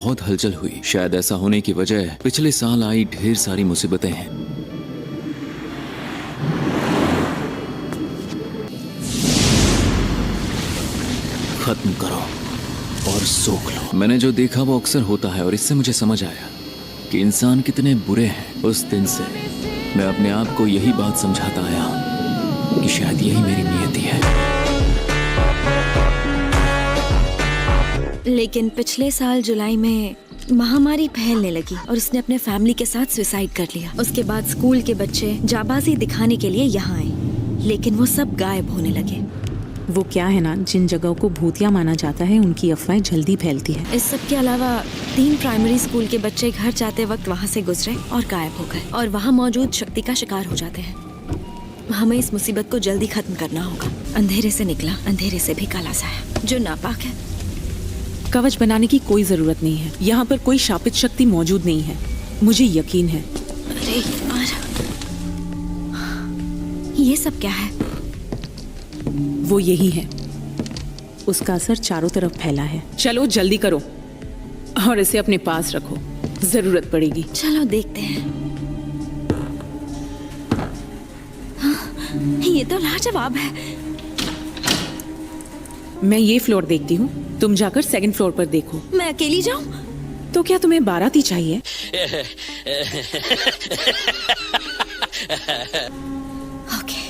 बहुत हलचल हुई। शायद ऐसा होने की वजह पिछले साल आई ढेर सारी मुसीबतें हैं। खत्म करो और सोख लो। मैंने जो देखा वो अक्सर होता है और इससे मुझे समझ आया कि इंसान कितने बुरे हैं। उस दिन से मैं अपने आप को यही बात समझाता आया हूं कि शायद यही मेरी नियति है। लेकिन पिछले साल जुलाई में महामारी फैलने लगी और उसने अपने फैमिली के साथ सुसाइड कर लिया। उसके बाद स्कूल के बच्चे जाबाजी दिखाने के लिए यहाँ आए, लेकिन वो सब गायब होने लगे। वो क्या है ना, जिन जगहों को भूतिया माना जाता है उनकी अफवाहें जल्दी फैलती है। इस सब के अलावा 3 प्राइमरी स्कूल के बच्चे घर जाते वक्त वहाँ से गुजरे और गायब हो गए और वहाँ मौजूद शक्ति का शिकार हो जाते हैं। हमें इस मुसीबत को जल्दी खत्म करना होगा। अंधेरे से निकला, अंधेरे से भी काला साया जो नापाक है। कवच बनाने की कोई जरूरत नहीं है। यहाँ पर कोई शापित शक्ति मौजूद नहीं है, मुझे यकीन है। अरे यार, ये सब क्या है? वो यही है, उसका असर चारों तरफ फैला है। चलो जल्दी करो और इसे अपने पास रखो, जरूरत पड़ेगी। चलो देखते हैं। हाँ, ये तो लाजवाब है। मैं ये फ्लोर देखती हूँ, तुम जाकर 2nd फ्लोर पर देखो। मैं अकेली जाऊँ? तो क्या तुम्हें बाराती चाहिए? ओके।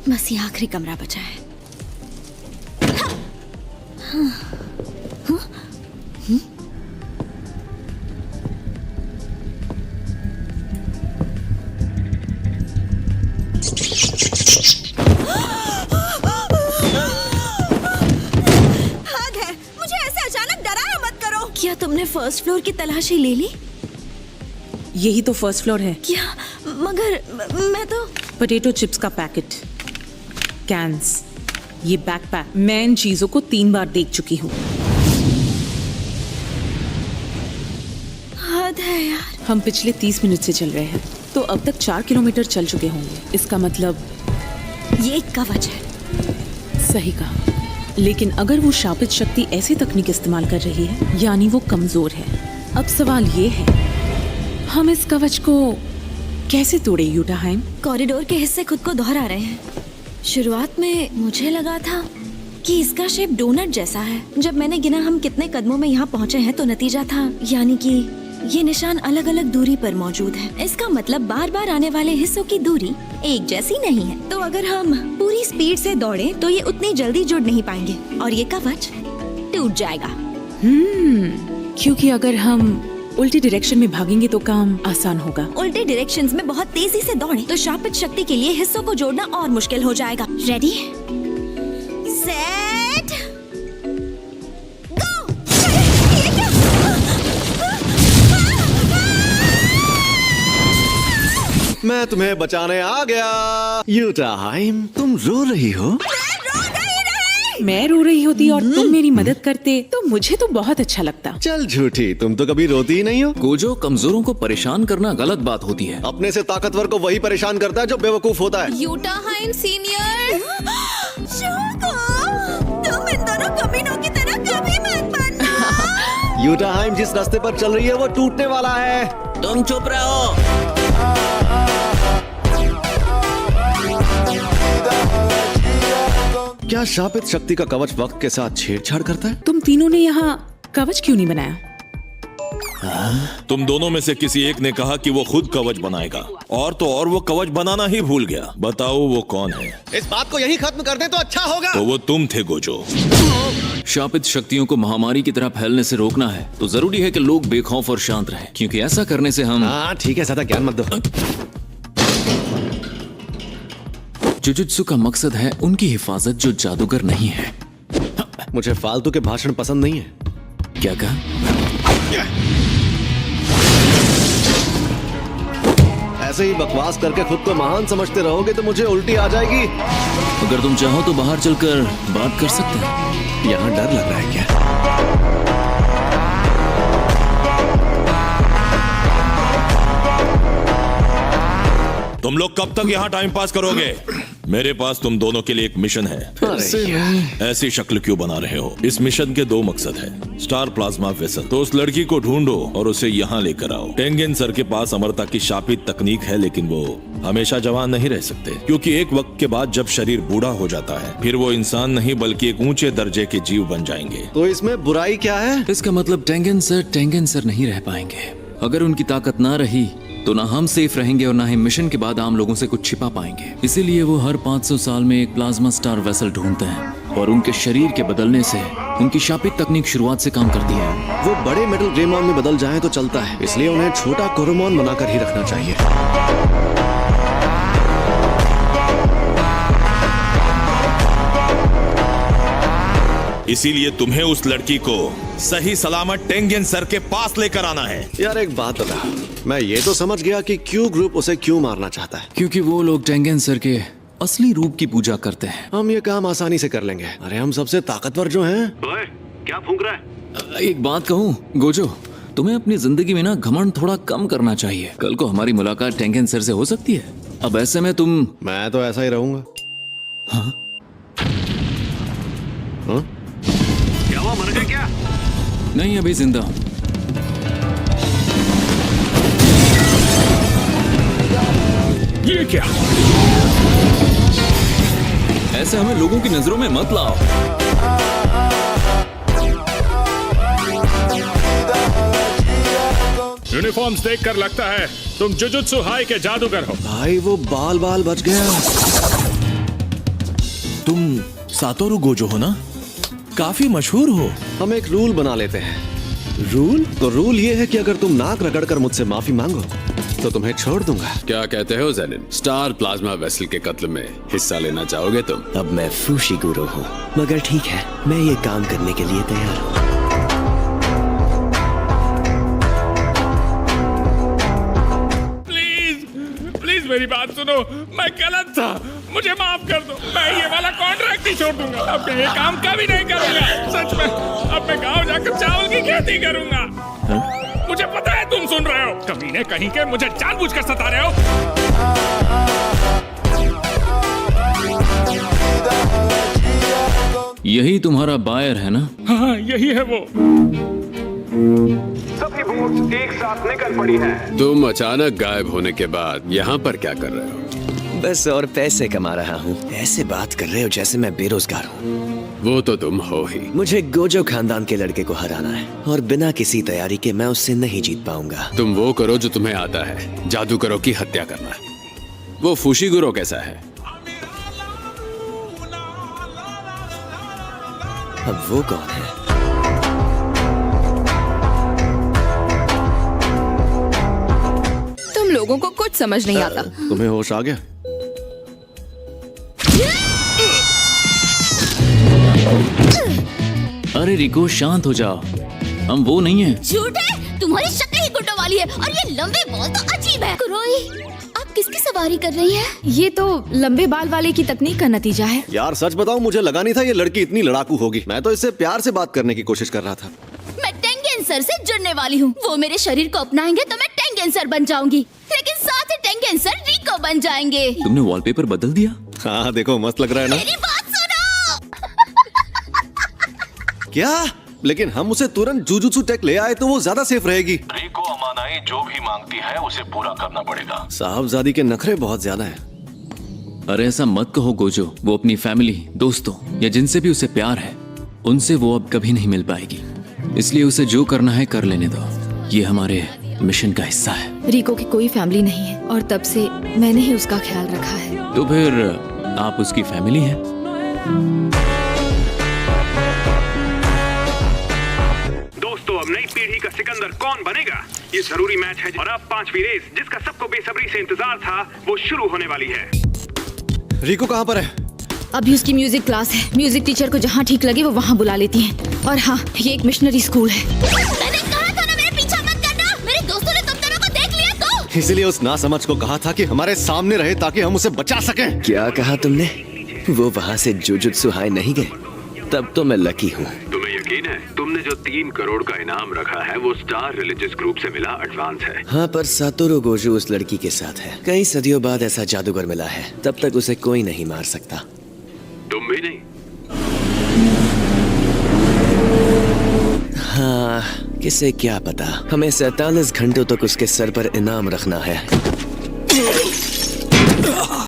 बस ये आखिरी कमरा बचा है। क्या तुमने 1st फ्लोर की तलाशी ले ली? यही तो 1st फ्लोर है। क्या? मगर मैं तो पोटैटो चिप्स का पैकेट, कैंस, ये बैकपैक, मैं इन चीजों को 3 बार देख चुकी हूँ। हद है यार। हम पिछले 30 मिनट से चल रहे हैं, तो अब तक 4 किलोमीटर चल चुके होंगे। इसका मतलब ये एक कवच है। सही कहा, लेकिन अगर वो शापित शक्ति ऐसी तकनीक इस्तेमाल कर रही है, यानी वो कमजोर है। अब सवाल ये है, हम इस कवच को कैसे तोड़े यूटाहाइम? कॉरिडोर के हिस्से खुद को दोहरा रहे हैं। शुरुआत में मुझे लगा था कि इसका शेप डोनट जैसा है। जब मैंने गिना हम कितने कदमों में यहाँ पहुँचे हैं, तो नतीजा था यानी कि ये निशान अलग अलग दूरी पर मौजूद है। इसका मतलब बार बार आने वाले हिस्सों की दूरी एक जैसी नहीं है। तो अगर हम पूरी स्पीड से दौड़े तो ये उतनी जल्दी जुड़ नहीं पाएंगे और ये कवच टूट जाएगा। क्योंकि अगर हम उल्टी डायरेक्शन में भागेंगे तो काम आसान होगा। उल्टे डायरेक्शंस में बहुत तेजी से दौड़े तो शापित शक्ति के लिए हिस्सों को जोड़ना और मुश्किल हो जाएगा। रेडी, सेट, गो। ये क्या? मैं तुम्हें बचाने आ गया। यूटाहाइम, तुम रो रही हो? मैं रो रही होती और तुम मेरी मदद करते तो मुझे तो बहुत अच्छा लगता। चल झूठी, तुम तो कभी रोती ही नहीं हो। गोजो, कमजोरों को परेशान करना गलत बात होती है। अपने से ताकतवर को वही परेशान करता है जो बेवकूफ होता है। यूटाहाइम सीनियर, तुम इन दोनों कमीनों की तरह कभी मत बनना। यूटाहाइम जिस रास्ते पर चल रही है वो टूटने वाला है। तुम चुप रहो। क्या शापित शक्ति का कवच वक्त के साथ छेड़छाड़ करता है? तुम तीनों ने यहाँ कवच क्यों नहीं बनाया? तुम दोनों में से किसी एक ने कहा कि वो खुद कवच बनाएगा, और तो और वो कवच बनाना ही भूल गया। बताओ वो कौन है? इस बात को यही खत्म कर दें तो अच्छा होगा। तो वो तुम थे गोजो। शापित शक्तियों को महामारी की तरह फैलने से रोकना है तो जरूरी है कि लोग बेखौफ और शांत रहें, क्योंकि ऐसा करने से हम। हाँ ठीक है, ज्यादा ज्ञान मत दो। जुजुत्सु का मकसद है उनकी हिफाजत जो जादूगर नहीं है। मुझे फालतू के भाषण पसंद नहीं है। क्या कहा? ऐसे ही बकवास करके खुद को महान समझते रहोगे तो मुझे उल्टी आ जाएगी। अगर तुम चाहो तो बाहर चलकर बात कर सकते हैं। यहाँ डर लग रहा है क्या? तुम लोग कब तक यहाँ टाइम पास करोगे? मेरे पास तुम दोनों के लिए एक मिशन है। ऐसी शक्ल क्यों बना रहे हो? इस मिशन के दो मकसद है। स्टार प्लाज्मा वेसल, तो उस लड़की को ढूंढो और उसे यहाँ लेकर आओ। टेंगेन सर के पास अमरता की शापित तकनीक है, लेकिन वो हमेशा जवान नहीं रह सकते, क्योंकि एक वक्त के बाद जब शरीर बूढ़ा हो जाता है फिर वो इंसान नहीं बल्कि एक ऊंचे दर्जे के जीव बन जाएंगे। तो इसमें बुराई क्या है? इसका मतलब टेंगेन सर नहीं रह पाएंगे। अगर उनकी ताकत ना रही तो ना हम सेफ रहेंगे और ना ही मिशन के बाद आम लोगों से कुछ छिपा पाएंगे। इसीलिए वो हर 500 साल में एक प्लाज्मा स्टार वेसल ढूंढते हैं और उनके शरीर के बदलने से उनकी शापित तकनीक शुरुआत से काम करती है। वो बड़े मेटल ग्रेमॉन में बदल जाएं तो चलता है, इसलिए उन्हें छोटा कोरोमॉन बनाकर ही रखना चाहिए। इसीलिए तुम्हें उस लड़की को सही सलामत टेंगेन सर के पास लेकर आना है। यार एक बात बता, मैं ये तो समझ गया कि क्यू ग्रुप उसे क्यों मारना चाहता है। क्योंकि वो लोग टेंगेन सर के असली रूप की पूजा करते हैं। हम ये काम आसानी से कर लेंगे। अरे हम सबसे ताकतवर जो हैं। ओए, क्या फूंक रहा है? एक बात कहूँ गोजो, तुम्हें अपनी जिंदगी में ना घमंड थोड़ा कम करना चाहिए। कल को हमारी मुलाकात टेंगेन सर से हो सकती है। अब ऐसे में तुम मैं तो ऐसा ही रहूंगा। हाँ? हाँ? क्या हुआ, मर गए क्या? नहीं, अभी जिंदा हूं। ये क्या? ऐसे हमें लोगों की नजरों में मत लाओ। यूनिफॉर्म्स देखकर लगता है तुम जुजुत्सु हाई के जादूगर हो। भाई वो बाल बाल बच गया। तुम सातोरु गोजो हो ना? काफी मशहूर हो। हम एक रूल बना लेते हैं। रूल? तो रूल ये है कि अगर तुम नाक रगड़कर मुझसे माफी मांगो तो तुम्हें छोड़ दूंगा। क्या कहते हो ज़ेनिन? स्टार प्लाज्मा वेसल के कत्ल में हिस्सा लेना चाहोगे तुम? अब मैं फुशिगुरो हूँ, मगर ठीक है, मैं ये काम करने के लिए तैयार हूँ। प्लीज मेरी बात सुनो, मैं गलत था, मुझे माफ कर दो। मैं ये वाला कॉन्ट्रैक्ट ही छोड़ दूंगा। अब मैं ये काम कभी नहीं करूंगा। सच में, अब मैं गांव जाकर चावल की खेती करूंगा। मुझे पता है तुम सुन रहे हो, कमीने कहीं के मुझे जानबूझकर सता रहे हो। यही तुम्हारा बायर है ना? हाँ, यही है वो। सभी बोट्स एक साथ निकल पड़ी हैं। तुम अचानक गायब होने के बाद यहाँ पर क्या कर रहे हो? बस और पैसे कमा रहा हूँ। ऐसे बात कर रहे हो जैसे मैं बेरोजगार हूँ। वो तो तुम हो ही। मुझे गोजो खानदान के लड़के को हराना है और बिना किसी तैयारी के मैं उससे नहीं जीत पाऊंगा। तुम वो करो जो तुम्हें आता है, जादूगरों की हत्या करना। वो फुशिगुरो कैसा है? अब वो कौन है? तुम लोगों को कुछ समझ नहीं आता। तुम्हें होश आ गया? अरे रिको, शांत हो जाओ, हम वो नहीं हैं। झूठ है, तुम्हारी शक्ल ही गुंडों वाली है और ये लंबे बाल तो अजीब है। कुरोई, आप किसकी सवारी कर रही हैं? ये तो लंबे बाल वाले की तकनीक का नतीजा है। यार सच बताऊं, मुझे लगा नहीं था ये लड़की इतनी लड़ाकू होगी। मैं तो इससे प्यार से बात करने की कोशिश कर रहा था। मैं टेंगेन सर से जुड़ने वाली हूँ। वो मेरे शरीर को अपनाएंगे तो मैं टेंगेन सर बन जाऊंगी, लेकिन साथ ही टेंगेन सर रिको बन जाएंगे। तुमने वॉलपेपर बदल दिया? हाँ देखो, मस्त लग रहा है ना? मेरी बात सुनो। क्या? लेकिन हम उसे तुरंत जुजुत्सु टेक ले आए तो वो ज्यादा सेफ रहेगी। रिको अमानाई जो भी मांगती है उसे पूरा करना पड़ेगा। साहबजादी के नखरे बहुत ज्यादा हैं। अरे ऐसा मत कहो गोजो, वो अपनी फैमिली, दोस्तों या जिनसे भी उसे प्यार है उनसे वो अब कभी नहीं मिल पाएगी। इसलिए उसे जो करना है कर लेने दो। ये हमारे मिशन का हिस्सा है। रिको की कोई फैमिली नहीं है और तब से मैंने ही उसका ख्याल रखा है। तो फिर आप उसकी फैमिली हैं? दोस्तों, अब नई पीढ़ी का सिकंदर कौन बनेगा, ये जरूरी मैच है। और अब 5वीं रेस, जिसका सबको बेसब्री से इंतजार था, वो शुरू होने वाली है। रिको कहाँ पर है? अभी उसकी म्यूजिक क्लास है। म्यूजिक टीचर को जहाँ ठीक लगे वो वहाँ बुला लेती हैं। और हाँ, ये एक मिशनरी स्कूल है। मैंने कहा था ना मेरे पीछा मत करना। मेरे दोस्तों ने तुम दोनों को देख लिया तो। इसलिए उस नासमझ को कहा था कि हमारे सामने रहे ताकि हम उसे बचा सकें। क्या कहा तुमने? वो वहाँ से जुजुत्सु हाई नहीं गए? तब तो मैं लकी हूँ। तुम्हें यकीन है तुमने जो 3 करोड़ का इनाम रखा है वो स्टार रिलीजियस ग्रुप से मिला एडवांस है। हाँ, पर सातोरू गोजू उस लड़की के साथ है। कई सदियों बाद ऐसा जादूगर मिला है, तब तक उसे कोई नहीं मार सकता। तुम भी नहीं? हाँ, किसे क्या पता। हमें 47 घंटों तक उसके सर पर इनाम रखना है।